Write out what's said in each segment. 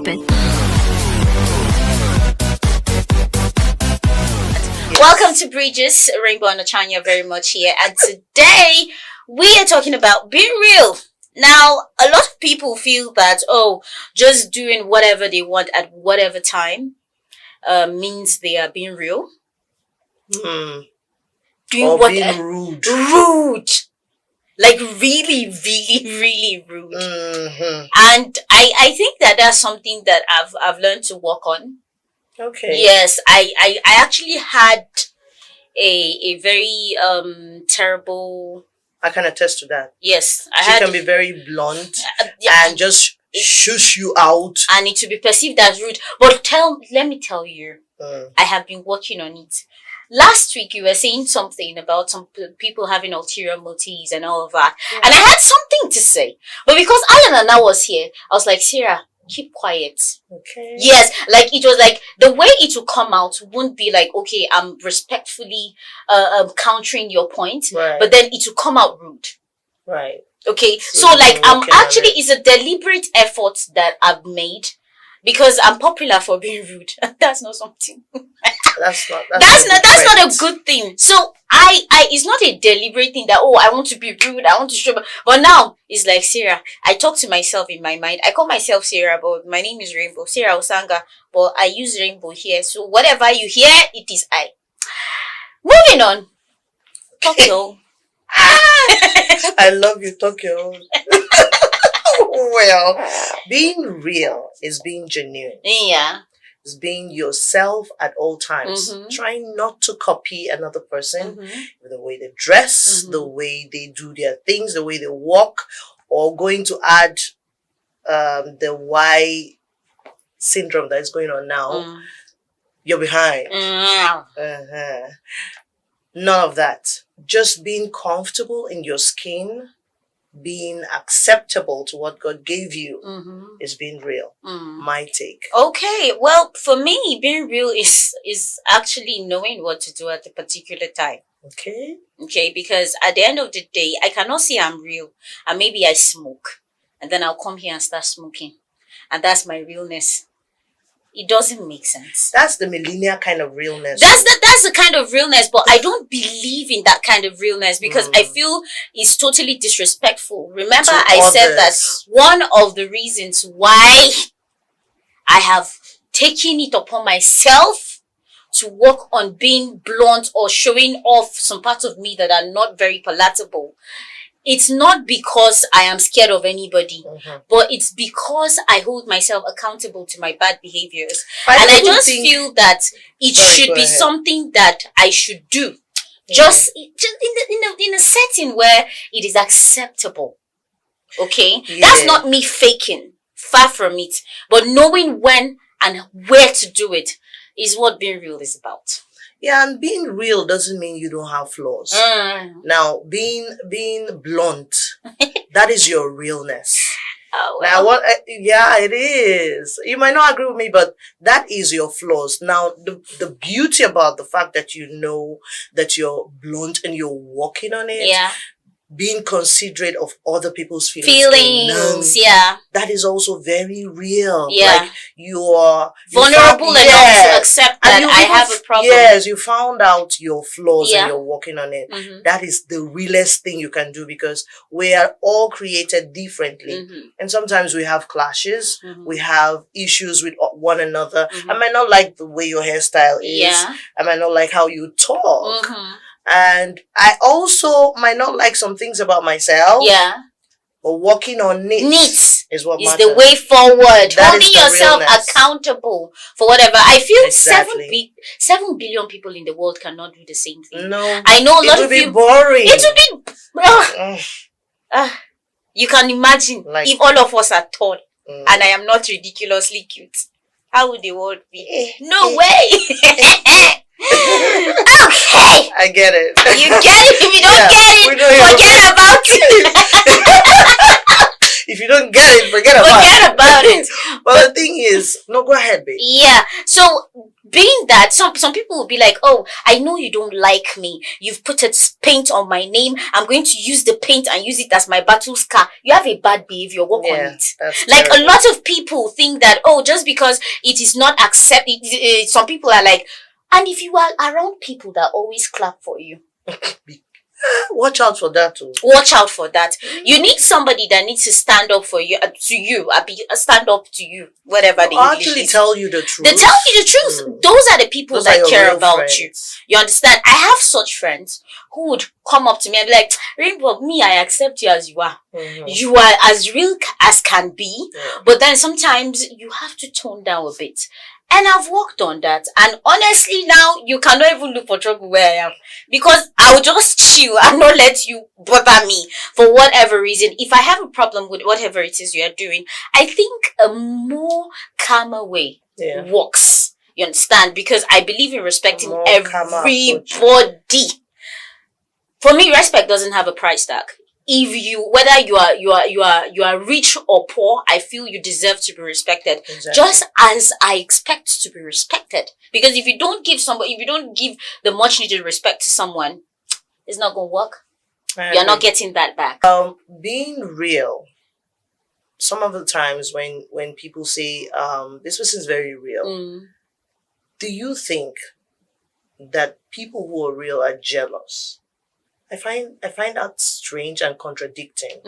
stupid. Welcome to Bridges. Rainbow and Ochanya very much here. And today we are talking about being real. Now, a lot of people feel that, just doing whatever they want at whatever time means they are being real. Or being rude. Rude. Like really, really, really rude. Mm-hmm. And I think that that's something that I've learned to work on. Okay. Yes, I actually had a very terrible. I can attest to that. Yes, She can be very blunt and just shush you out. and it to be perceived as rude. But let me tell you, I have been working on it. Last week you were saying something about some people having ulterior motives and all of that, and I had something to say, but because Alan and I was here, I was like, Sarah, keep quiet. Okay. Yes, like it was like the way it will come out wouldn't be like, okay, I'm respectfully countering your point, Right. but then it will come out rude. Right. Okay, So so you've like been I'm working on actually it. it's a deliberate effort that I've made because I'm popular for being rude. That's not something. That's not That's not a good thing. So I it's not a deliberate thing that I want to be rude, I want to show, but now it's like Sarah. I talk to myself in my mind. I call myself Sarah, but my name is Rainbow, Sarah Osanga, but I use Rainbow here. So whatever you hear, it is I. Moving on. Tokyo. I love you, Tokyo. Well, being real is being genuine. Yeah. Is being yourself at all times. Mhm. Trying not to copy another person. Mhm. The way they dress, Mhm. the way they do their things, the way they walk, or going to add the Y syndrome that is going on now. You're behind. Uh-huh. None of that. Just being comfortable in your skin, being acceptable to what God gave you is being real. My take. Okay, well, for me, being real is actually knowing what to do at a particular time. Okay. Okay, because at the end of the day, I cannot say I'm real, and maybe I smoke, and then I'll come here and start smoking, and that's my realness. It doesn't make sense. That's the millennial kind of realness. That's the kind of realness, but I don't believe in that kind of realness because I feel it's totally disrespectful. Remember, To I said that others. one of the reasons why I have taken it upon myself to work on being blunt or showing off some parts of me that are not very palatable. It's not because I am scared of anybody, but it's because I hold myself accountable to my bad behaviors. And I just feel that it should be something that I should do. Just in a setting where it is acceptable. Okay? That's not me faking. Far from it. But knowing when and where to do it is what being real is about. Yeah, and being real doesn't mean you don't have flaws. Now, being blunt, that is your realness. Oh, Now, yeah, it is. You might not agree with me, but that is your flaws. Now, the beauty about the fact that you know that you're blunt and you're working on it, yeah. being considerate of other people's Feelings, yeah. that is also very real. Yeah. Like you are Vulnerable enough to accept that I have a problem. Yes, you found out your flaws Yeah. and you're working on it. That is the realest thing you can do because we are all created differently. And sometimes we have clashes. We have issues with one another. I might not like the way your hairstyle is. Yeah. I might not like how you talk. And I also might not like some things about myself. Yeah. But working on it is what is matters. the way forward. That Holding is the yourself realness. accountable for whatever. I feel Exactly. 7 billion people in the world cannot do the same thing. No. I know a lot It of would be you. boring. It would be. You can imagine Like- if all of us are tall and I am not ridiculously cute. How would the world be? No way. Okay. I get it. You get it. If you don't Yeah, get we it, know you- forget about it. If you don't get it, forget about it. Forget about it. Well, the thing is, no, go ahead, babe. Yeah. So being that some people will be like, oh, I know you don't like me. You've put a paint on my name. I'm going to use the paint and use it as my battle scar. You have a bad behavior. Work on it. Like terrible. A lot of people think that, oh, just because it is not accepted, some people are like, and if you are around people that always clap for you, watch out for that too. Watch out for that. You need somebody that needs to stand up for you, stand up to you, whatever they actually tell you the truth. They tell you the truth. Those are the people that care about friends. You understand? I have such friends who would come up to me and be like, Rainbow, me, I accept you as you are. You are as real as can be. But then sometimes you have to tone down a bit. And I've worked on that. And honestly, now you cannot even look for trouble where I am. Because I'll just chill and not let you bother me for whatever reason. If I have a problem with whatever it is you are doing, I think a more calmer way works. You understand? Because I believe in respecting everybody. For me, respect doesn't have a price tag. If whether you are rich or poor, I feel you deserve to be respected. Exactly. Just as I expect to be respected. Because if you don't give the much needed respect to someone, it's not gonna work. You're not getting that back. Being real. Some of the times when people say, this person is very real, do you think that people who are real are jealous? I find that strange and contradicting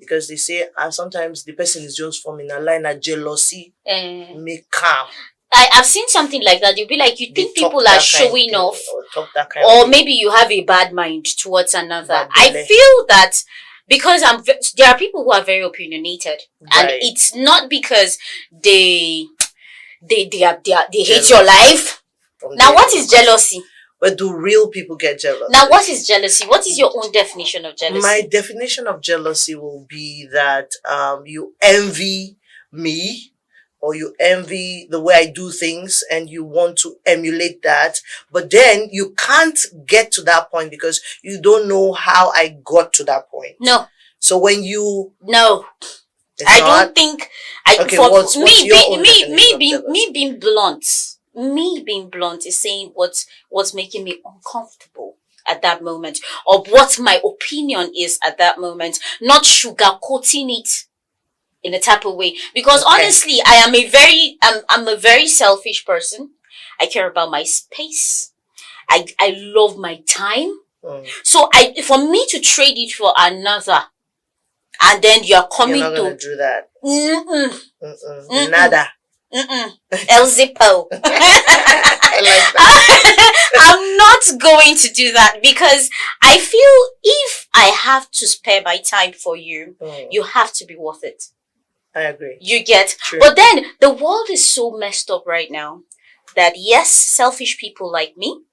because they say sometimes the person is just forming a line of jealousy, make calm. I've seen something like that. You'll be like, you think people are showing off, or maybe you have a bad mind towards another. I feel that because there are people who are very opinionated, and it's not because they hate your life. Now, what is jealousy? But do real people get jealous? Now, what is jealousy? What is your own definition of jealousy? My definition of jealousy will be that you envy me, or you envy the way I do things, and you want to emulate that. But then you can't get to that point because you don't know how I got to that point. No. So when you... No. I don't think... Okay, what's me being blunt... Me being blunt is saying what's making me uncomfortable at that moment, or what my opinion is at that moment, not sugarcoating it in a type of way. Because honestly, I'm a very selfish person. I care about my space. I love my time. So for me to trade it for another, and then you're coming You're not gonna do that. Nada. El Zippo. I like that. I'm not going to do that because I feel if I have to spare my time for you, you have to be worth it. I agree. You get? True. But then the world is so messed up right now that yes, selfish people like me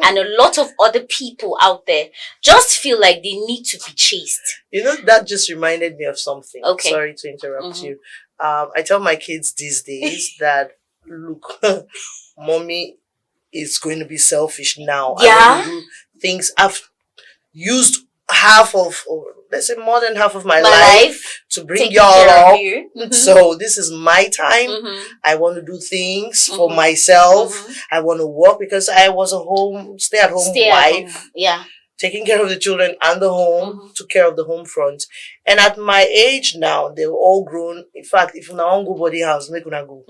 and a lot of other people out there just feel like they need to be chased. You know, that just reminded me of something. Okay. Sorry to interrupt you. I tell my kids these days that, look, mommy is going to be selfish now. Yeah. I want to do things. I've used half of, or let's say more than half of my life to bring y'all up. So this is my time. I want to do things for myself. I want to work because I was a stay-at-home wife. Yeah. Taking care of the children and the home, took care of the home front. And at my age now, they're all grown. In fact, if I want to go body house, make una go.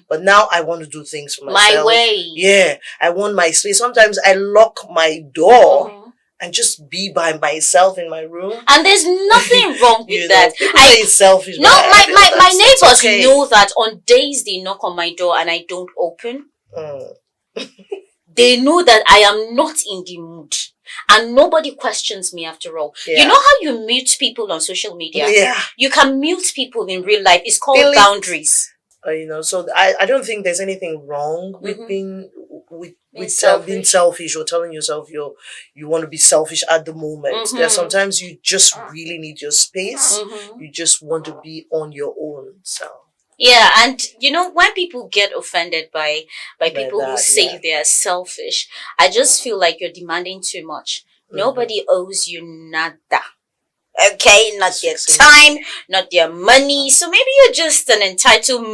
But now I want to do things for myself. My way. Yeah. I want my space. Sometimes I lock my door and just be by myself in my room. And there's nothing wrong with that. I say selfish. No, my neighbors know that on days they knock on my door and I don't open. They know that I am not in the mood. And nobody questions me after all. Yeah. You know how you mute people on social media? Yeah. You can mute people in real life. It's called boundaries. So I don't think there's anything wrong with being selfish or telling yourself you want to be selfish at the moment. There's sometimes you just really need your space. You just want to be on your own. So yeah, and you know, when people get offended by people who say they are selfish, I just feel like you're demanding too much. Nobody owes you nada. Okay, not their time, not their money. So maybe you're just an entitled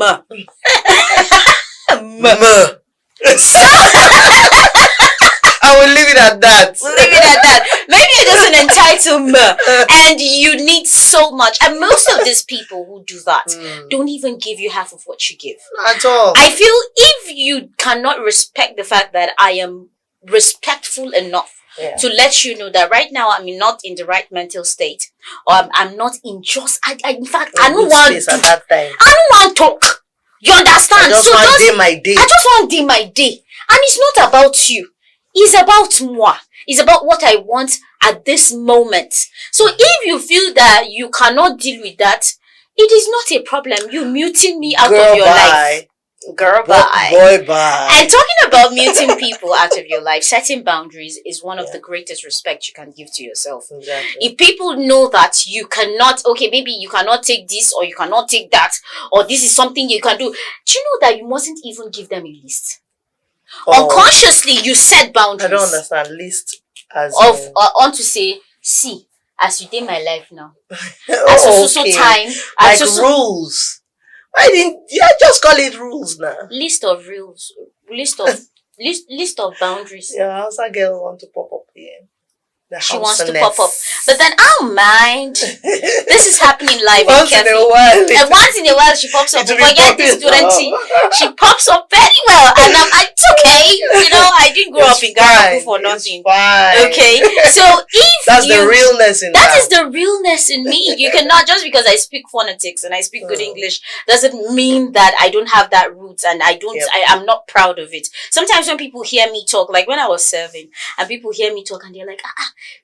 I will leave it at that. Leave it at that. Maybe you're just an entitlement and you need so much. And most of these people who do that don't even give you half of what you give. At all. I feel if you cannot respect the fact that I am respectful enough to let you know that right now I'm not in the right mental state, or I'm not in just. In fact, I don't want to. At that time. I don't want to talk. You understand? I just want day my day. I just want day my day, and it's not about you. It's about moi. It's about what I want at this moment. So if you feel that you cannot deal with that, it is not a problem. You muting me out of your life. Girl, bye. Boy, bye. And talking about muting people out of your life, setting boundaries is one of the greatest respect you can give to yourself. Exactly. If people know that you cannot, okay, maybe you cannot take this or you cannot take that, or this is something you can do you know that you mustn't even give them a list? Unconsciously, you set boundaries. I don't understand. List as of on to say, see, as you did my life now, at so time, like rules. Why didn't just call it rules now? List of rules, list of boundaries. Yeah, how's that girl want to pop up here? She wants to pop up, but then I don't mind. This is happening live once in a while. And once in a while she pops up. Forget this 20. She pops up very well, and it's okay. You know, I didn't grow up in Ghana for nothing. Fine. Okay, so if that's the realness in that is the realness in me. You cannot, just because I speak phonetics and I speak good English doesn't mean that I don't have that roots and I don't. I'm not proud of it. Sometimes when people hear me talk, like when I was serving, and people hear me talk and they're like,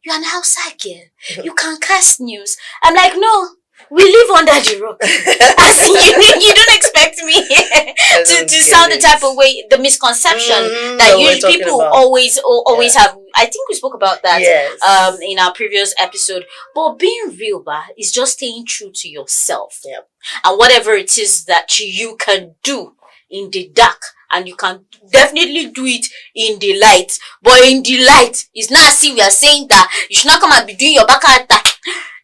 you're an outside girl. You can cast news. I'm like, no, we live under the rock. As you don't expect me to sound the type of way, the misconception that people always have. I think we spoke about that in our previous episode. But being real, is just staying true to yourself. Yep. And whatever it is that you can do in the dark, and you can definitely do it in the light. But in the light, it's not as if we are saying that you should not come and be doing your back attack.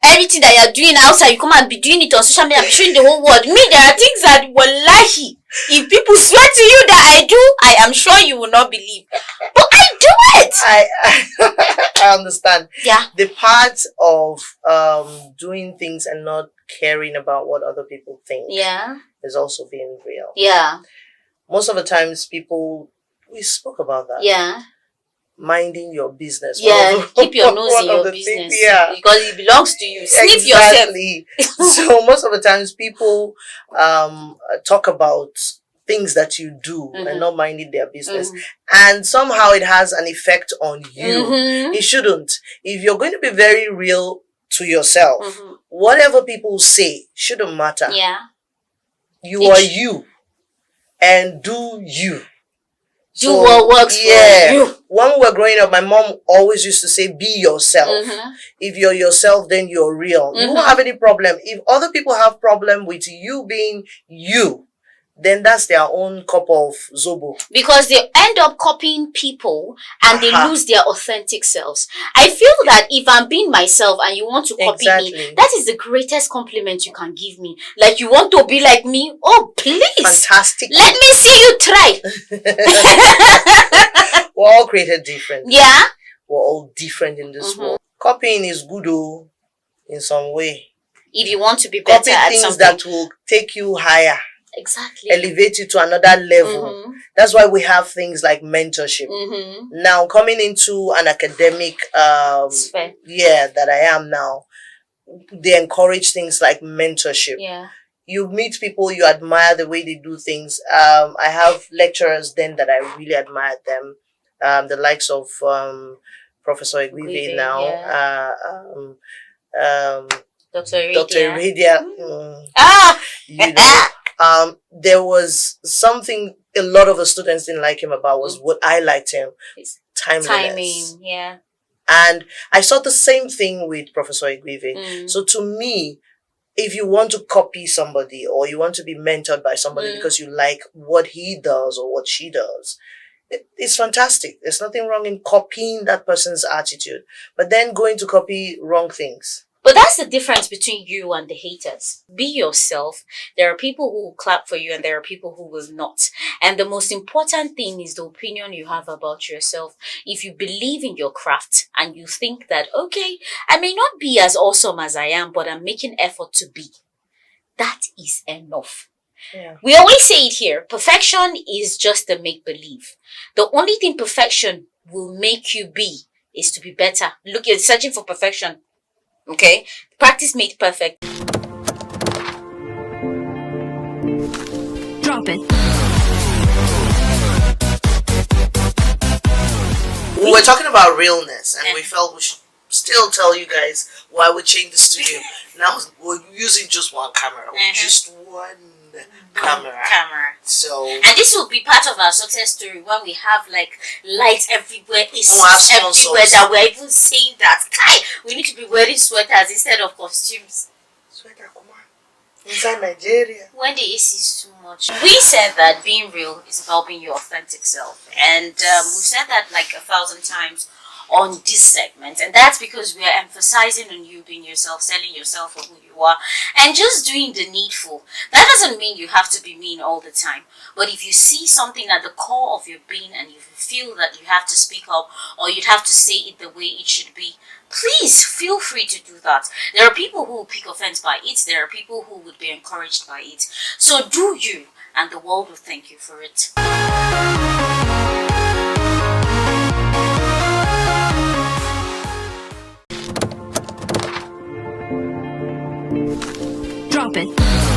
Everything that you're doing outside, you come and be doing it on social media, be showing the whole world. Me, there are things that, wallahi, if people swear to you that I do, I am sure you will not believe. But I do it. I understand. Yeah. The part of doing things and not caring about what other people think is also being real. Yeah. Most of the times we spoke about that. Yeah. Minding your business. Yeah, keep your nose in your business. Because it belongs to you. Sniff yourself. So most of the times people talk about things that you do and not minding their business. And somehow it has an effect on you. It shouldn't. If you're going to be very real to yourself, whatever people say shouldn't matter. Yeah. You are you. And do you. Do what works for you. When we were growing up, my mom always used to say, be yourself. If you're yourself, then you're real. You won't have any problem. If other people have problem with you being you, then that's their own cup of zobo. Because they end up copying people and they lose their authentic selves. I feel that if I'm being myself and you want to copy me, that is the greatest compliment you can give me. Like, you want to be like me? Oh, please. Fantastic. Let me see you try. We're all created different. Yeah. We're all different in this world. Copying is good in some way. If you want to be better at things something that will take you higher. Exactly. Elevate you to another level. That's why we have things like mentorship. Now, coming into an academic that I am now, they encourage things like mentorship. Yeah. You meet people, you admire the way they do things. I have lecturers then that I really admired them. The likes of Professor Egwive now. Dr. Iridia. You know, there was something a lot of the students didn't like him about was what I liked him. Timeliness. Timing, yeah. And I saw the same thing with Professor Egwive. So to me, if you want to copy somebody or you want to be mentored by somebody because you like what he does or what she does, it's fantastic. There's nothing wrong in copying that person's attitude, but then going to copy wrong things. But that's the difference between you and the haters. Be yourself. There are people who will clap for you and there are people who will not. And the most important thing is the opinion you have about yourself. If you believe in your craft and you think that, okay, I may not be as awesome as I am, but I'm making effort to be. That is enough. Yeah. We always say it here. Perfection is just a make-believe. The only thing perfection will make you be is to be better. Look, you're searching for perfection. Okay? Practice made perfect. Drop it. We were talking about realness, and we felt we should still tell you guys why we changed the studio. Now we're using just one camera, just one camera. So, and this will be part of our success story when we have like lights everywhere, it's everywhere that we're even saying that we need to be wearing sweaters instead of costumes. Sweater, come on. Inside Nigeria. When the AC is too much. We said that being real is about being your authentic self. And we've said that like 1,000 times on this segment. And that's because we are emphasizing on you being yourself, selling yourself for who you are, and just doing the needful. That doesn't mean you have to be mean all the time. But if you see something at the core of your being and you feel that you have to speak up or you'd have to say it the way it should be, please feel free to do that. There are people who will pick offense by it. There are people who would be encouraged by it. So do you, and the world will thank you for it. Drop it.